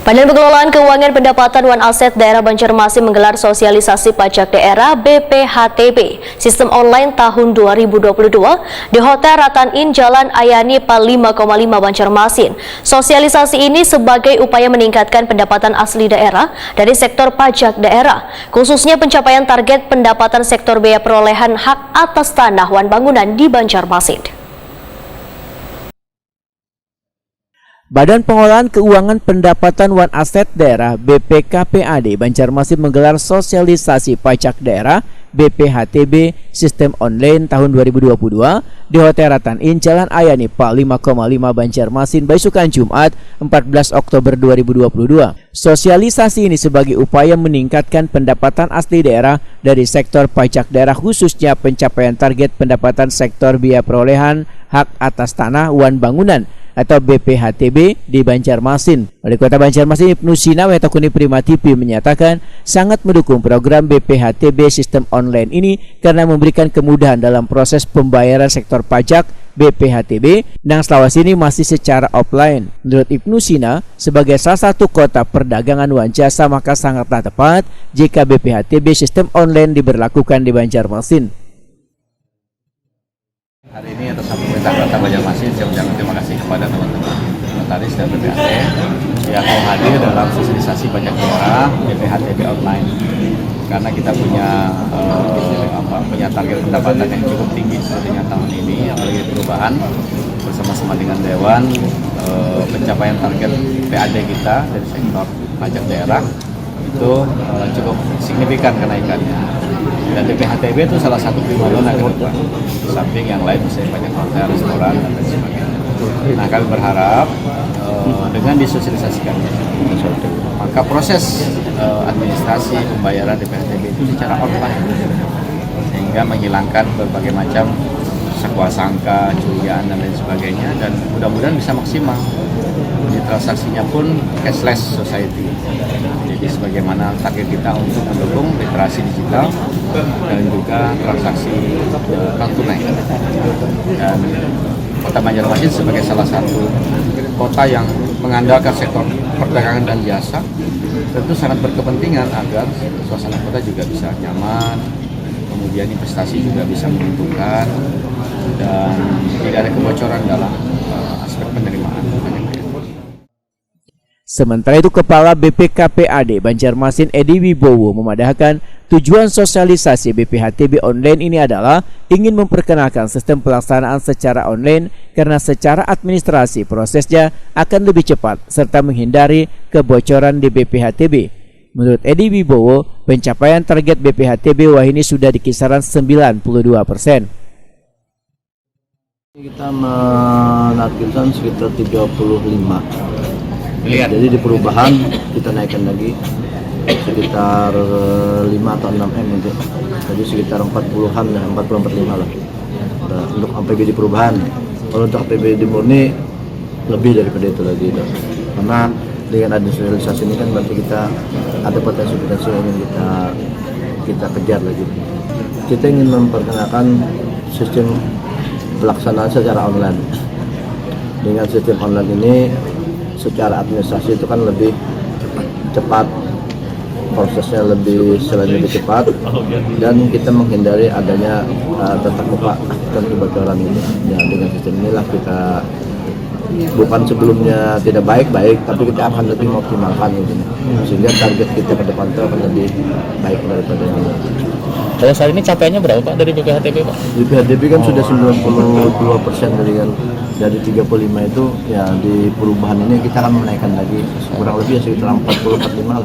Badan Pengelolaan Keuangan Pendapatan Wan Aset Daerah Banjarmasin menggelar sosialisasi pajak daerah BPHTB sistem online tahun 2022 di Hotel Ratan Inn Jalan Ayani Pal 5,5 Banjarmasin. Sosialisasi ini sebagai upaya meningkatkan pendapatan asli daerah dari sektor pajak daerah, khususnya pencapaian target pendapatan sektor biaya perolehan hak atas tanah wan bangunan di Banjarmasin. Badan Pengelolaan Keuangan Pendapatan Wan Aset Daerah BPKPAD Banjarmasin menggelar sosialisasi pajak daerah BPHTB sistem online tahun 2022 di Hotel Ratan Inn Jalan Ayani Pal 5,5 Banjarmasin Baisukan Jumat 14 Oktober 2022. Sosialisasi ini sebagai upaya meningkatkan pendapatan asli daerah dari sektor pajak daerah, khususnya pencapaian target pendapatan sektor biaya perolehan hak atas tanah wan bangunan atau BPHTB di Banjarmasin. Wali Kota Banjarmasin Ibnu Sina Wetakuni Prima TV menyatakan sangat mendukung program BPHTB sistem online ini karena memberikan kemudahan dalam proses pembayaran sektor pajak BPHTB yang selama ini masih secara offline. Menurut Ibnu Sina, sebagai salah satu kota perdagangan wan jasa, maka sangatlah tepat jika BPHTB sistem online diberlakukan di Banjarmasin. Hari ini atas nama pemerintah Kota Banjarmasin, saya ucapkan terima kasih kepada teman-teman notaris dan BPHT yang mau hadir dalam sosialisasi pajak daerah BPHTB online. Karena kita punya target pendapatan yang cukup tinggi sepertinya tahun ini, apalagi perubahan bersama-sama dengan Dewan, pencapaian target PAD kita dari sektor pajak daerah itu cukup signifikan kenaikannya. Dan BPHTB itu salah satu primadona ke depan, di samping yang lain misalnya banyak hotel, restoran, dan lain sebagainya. Nah, kami berharap dengan disosialisasikan, maka proses administrasi pembayaran BPHTB itu secara online, sehingga menghilangkan berbagai macam sakwa-sangka, curigaan, dan lain sebagainya, dan mudah-mudahan bisa maksimal. Jadi transaksinya pun cashless society. Jadi sebagaimana target kita untuk mendukung literasi digital dan juga transaksi non tunai. Dan Kota Banjarmasin sebagai salah satu kota yang mengandalkan sektor perdagangan dan jasa, tentu sangat berkepentingan agar suasana kota juga bisa nyaman, kemudian investasi juga bisa menguntungkan, dan tidak ada kebocoran dalam aspek penerimaan pajak daerah. Sementara itu, Kepala BPKPAD Banjarmasin Edi Wibowo memadahkan tujuan sosialisasi BPHTB online ini adalah ingin memperkenalkan sistem pelaksanaan secara online karena secara administrasi prosesnya akan lebih cepat serta menghindari kebocoran di BPHTB. Menurut Edi Wibowo, pencapaian target BPHTB Wahini sudah di kisaran 92%. Kita menargetkan sekitar 35. Jadi di perubahan kita naikkan lagi sekitar 5 atau 6 M itu. Jadi sekitar 40-an dan 40-45 lah. Untuk APBD perubahan. Kalau untuk APBD murni lebih daripada itu lagi. Karena dengan administrasi ini kan berarti kita ada potensi-potensi yang ingin kita kejar lagi. Kita ingin memperkenalkan sistem pelaksanaan secara online. Dengan sistem online ini secara administrasi itu kan lebih cepat, prosesnya selain lebih cepat, dan kita menghindari adanya tatap muka dan kebocoran ini. Ya, dengan sistem inilah kita bukan sebelumnya tidak baik, tapi kita akan lebih mengoptimalkan ini, sehingga target kita ke depan itu akan lebih baik daripada yang lalu. Kalau saat ini capaiannya berapa Pak dari BPHTB Pak? BPHTB kan sudah 92% dari 35 itu ya. Di perubahan ini kita akan menaikkan lagi kurang lebih sekitar 40-45 lah.